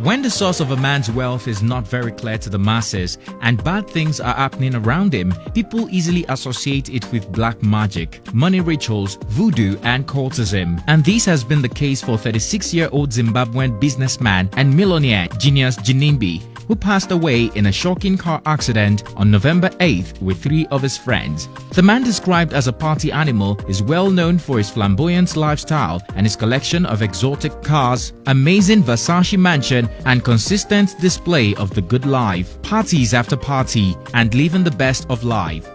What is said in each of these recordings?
When the source of a man's wealth is not very clear to the masses and bad things are happening around him, people easily associate it with black magic, money rituals, voodoo, and cultism. And this has been the case for 36-year-old Zimbabwean businessman and millionaire Genius GINIMBI, who passed away in a shocking car accident on November 8th with 3 of his friends. The man, described as a party animal, is well known for his flamboyant lifestyle and his collection of exotic cars, amazing Versace mansion, and consistent display of the good life, parties after party, and living the best of life.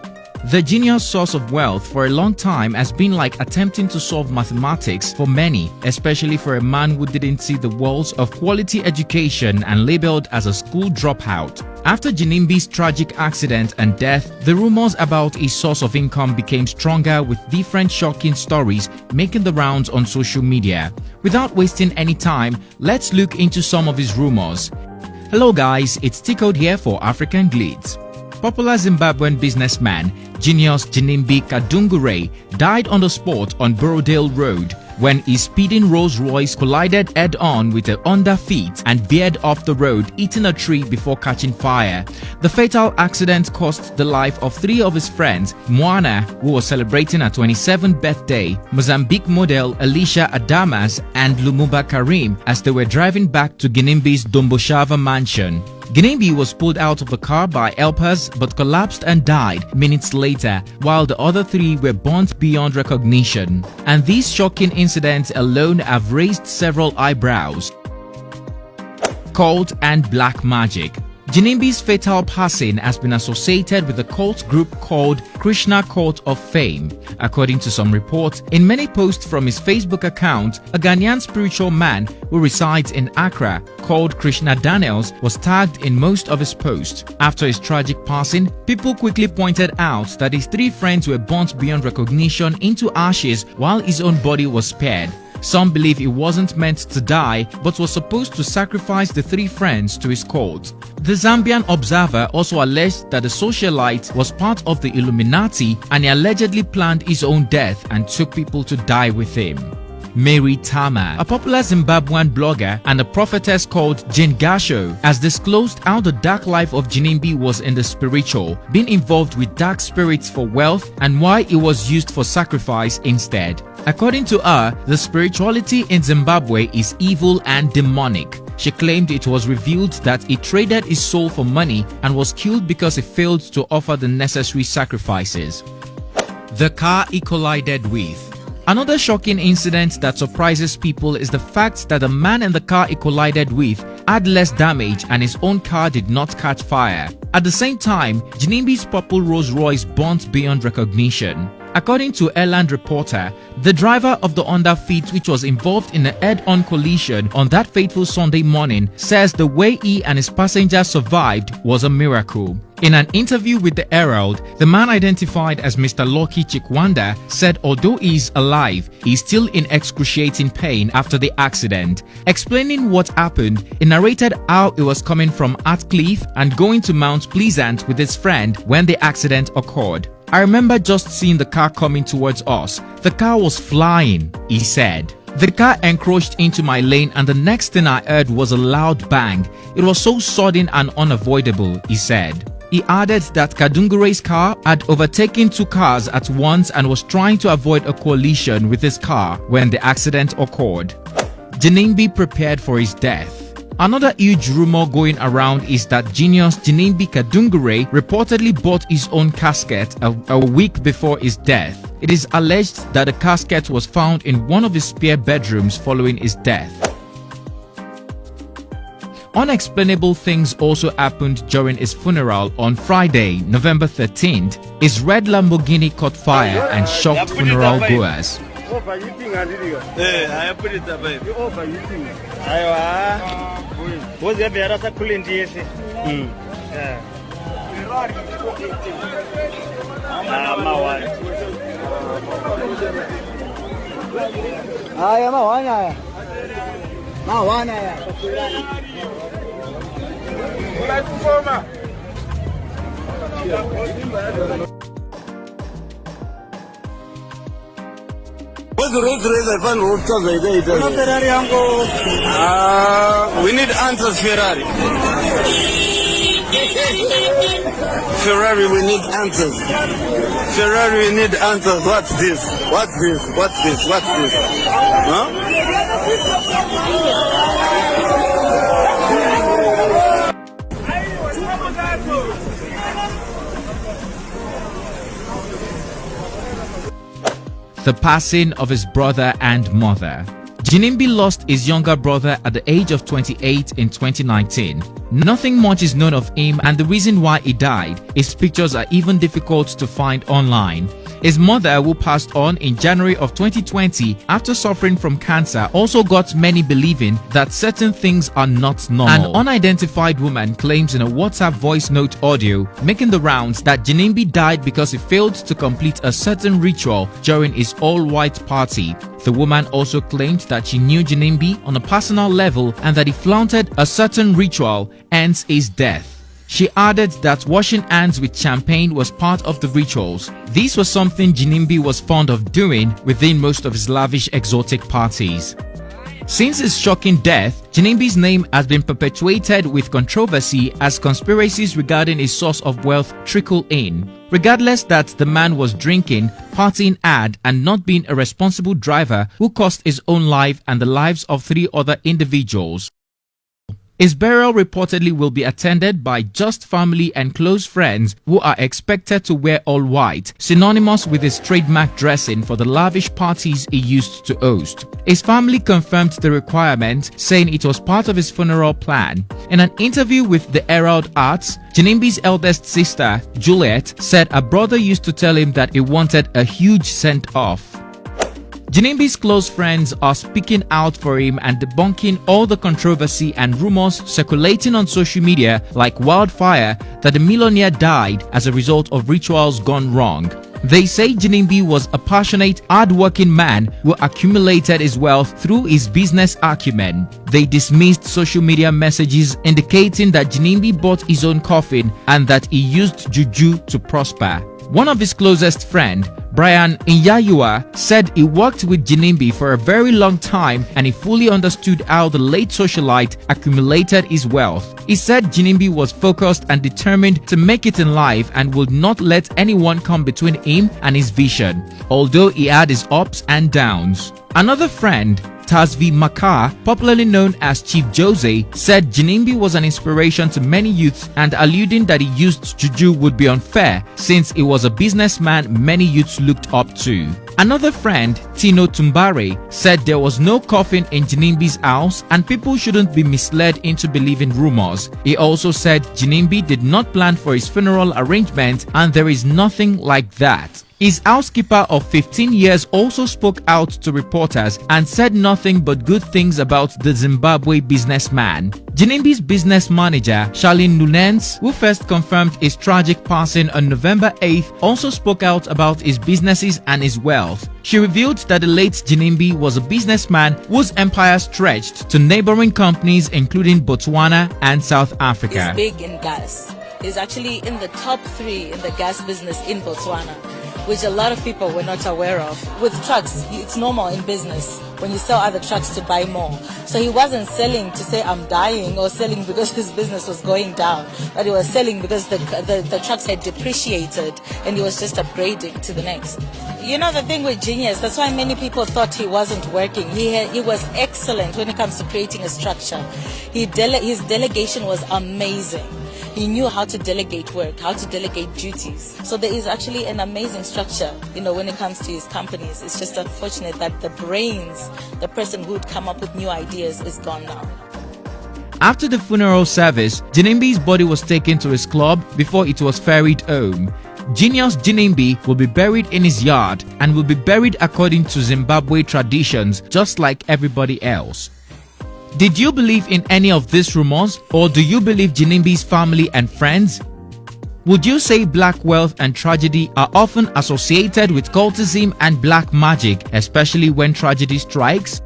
The genius source of wealth for a long time has been like attempting to solve mathematics for many, especially for a man who didn't see the walls of quality education and labeled as a school dropout. After GINIMBI'S tragic accident and death, the rumors about his source of income became stronger, with different shocking stories making the rounds on social media. Without wasting any time, let's look into some of his rumors. Hello guys, it's Tickled here for African Glitz. Popular Zimbabwean businessman Genius GINIMBI Kadungure died on the spot on Borodale Road when his speeding Rolls-Royce collided head-on with a Honda Fit and veered off the road, hitting a tree before catching fire. The fatal accident cost the life of 3 of his friends: Mwana, who was celebrating her 27th birthday, Mozambique model Alicia Adamas, and Lumumba Karim, as they were driving back to GINIMBI'S Domboshava mansion. GINIMBI was pulled out of the car by helpers but collapsed and died minutes later, while the other 3 were burnt beyond recognition. And these shocking incidents alone have raised several eyebrows. Cult and black magic. GINIMBI'S fatal passing has been associated with a cult group called Krishna Cult of Fame. According to some reports, in many posts from his Facebook account, a Ghanaian spiritual man who resides in Accra called Krishna Daniels was tagged in most of his posts. After his tragic passing, people quickly pointed out that his 3 friends were burnt beyond recognition into ashes while his own body was spared. Some believe he wasn't meant to die but was supposed to sacrifice the 3 friends to his cult. The Zambian Observer also alleged that the socialite was part of the Illuminati and he allegedly planned his own death and took people to die with him. Mary Tama, a popular Zimbabwean blogger and a prophetess called Jane Gasho, has disclosed how the dark life of GINIMBI was in the spiritual, being involved with dark spirits for wealth, and why it was used for sacrifice instead. According to her, the spirituality in Zimbabwe is evil and demonic. She claimed it was revealed that he traded his soul for money and was killed because he failed to offer the necessary sacrifices. The car he collided with. Another shocking incident that surprises people is the fact that the man in the car he collided with had less damage and his own car did not catch fire. At the same time, GINIMBI'S purple Rolls-Royce burnt beyond recognition. According to Airland Reporter, the driver of the Honda Fit, which was involved in a head-on collision on that fateful Sunday morning, says the way he and his passengers survived was a miracle. In an interview with the Herald, the man, identified as Mr. Lucky Chikwanda, said although he is alive, he is still in excruciating pain after the accident. Explaining what happened, he narrated how he was coming from Atcliffe and going to Mount Pleasant with his friend when the accident occurred. "I remember just seeing the car coming towards us. The car was flying," he said. "The car encroached into my lane and the next thing I heard was a loud bang. It was so sudden and unavoidable," he said. He added that Kadungure's car had overtaken 2 cars at once and was trying to avoid a collision with his car when the accident occurred. GINIMBI prepared for his death. Another huge rumor going around is that Genius GINIMBI Kadungure reportedly bought his own casket a week before his death. It is alleged that the casket was found in one of his spare bedrooms following his death. Unexplainable things also happened during his funeral on Friday, November 13th. His red Lamborghini caught fire and shocked funeral goers. Overheating and I put it away. You overheating. Was there a cooling yes? FERRARI. I am a one. We need answers, Ferrari. Ferrari, we need answers. Ferrari, we need answers. What's this? What's this? What's this? What's this? Huh? The passing of his brother and mother. GINIMBI lost his younger brother at the age of 28 in 2019. Nothing much is known of him, and the reason why he died, his pictures are even difficult to find online. His mother, who passed on in January of 2020 after suffering from cancer, also got many believing that certain things are not normal. An unidentified woman claims in a WhatsApp voice note audio making the rounds that GINIMBI died because he failed to complete a certain ritual during his all-white party. The woman also claimed that she knew GINIMBI on a personal level and that he flaunted a certain ritual, hence his death. She added that washing hands with champagne was part of the rituals. This was something GINIMBI was fond of doing within most of his lavish exotic parties. Since his shocking death, GINIMBI'S name has been perpetuated with controversy as conspiracies regarding his source of wealth trickle in. Regardless that the man was drinking, partying hard, and not being a responsible driver who cost his own life and the lives of 3 other individuals. His burial reportedly will be attended by just family and close friends who are expected to wear all white, synonymous with his trademark dressing for the lavish parties he used to host. His family confirmed the requirement, saying it was part of his funeral plan. In an interview with the Herald Arts, GINIMBI'S eldest sister, Juliet, said a brother used to tell him that he wanted a huge send-off. GINIMBI'S close friends are speaking out for him and debunking all the controversy and rumors circulating on social media like wildfire that the millionaire died as a result of rituals gone wrong. They say GINIMBI was a passionate, hard-working man who accumulated his wealth through his business acumen. They dismissed social media messages indicating that GINIMBI bought his own coffin and that he used JOOJOO to prosper. One of his closest friends, Brian Inyayua, said he worked with GINIMBI for a very long time and he fully understood how the late socialite accumulated his wealth. He said GINIMBI was focused and determined to make it in life and would not let anyone come between him and his vision, although he had his ups and downs. Another friend, Tazvi Makar, popularly known as Chief Jose, said GINIMBI was an inspiration to many youths and alluding that he used JOOJOO would be unfair since he was a businessman many youths looked up to. Another friend, Tino Tumbare, said there was no coffin in GINIMBI'S house and people shouldn't be misled into believing rumors. He also said GINIMBI did not plan for his funeral arrangement and there is nothing like that. His housekeeper of 15 years also spoke out to reporters and said nothing but good things about the Zimbabwe businessman. GINIMBI'S business manager, Charlene Nunez, who first confirmed his tragic passing on November 8th, also spoke out about his businesses and his wealth. She revealed that the late GINIMBI was a businessman whose empire stretched to neighboring companies including Botswana and South Africa. He's big in gas. He's actually in the top 3 in the gas business in Botswana, which a lot of people were not aware of. With trucks, it's normal in business when you sell other trucks to buy more. So he wasn't selling to say I'm dying or selling because his business was going down, but he was selling because the trucks had depreciated and he was just upgrading to the next. You know the thing with Genius, that's why many people thought he wasn't working. He was excellent when it comes to creating a structure. His delegation was amazing. He knew how to delegate work, how to delegate duties. So there is actually an amazing structure, when it comes to his companies. It's just unfortunate that the brains, the person who would come up with new ideas is gone now. After the funeral service, GINIMBI'S body was taken to his club before it was ferried home. Genius GINIMBI will be buried in his yard and will be buried according to Zimbabwe traditions, just like everybody else. Did you believe in any of these rumors, or do you believe GINIMBI'S family and friends? Would you say black wealth and tragedy are often associated with cultism and black magic, especially when tragedy strikes?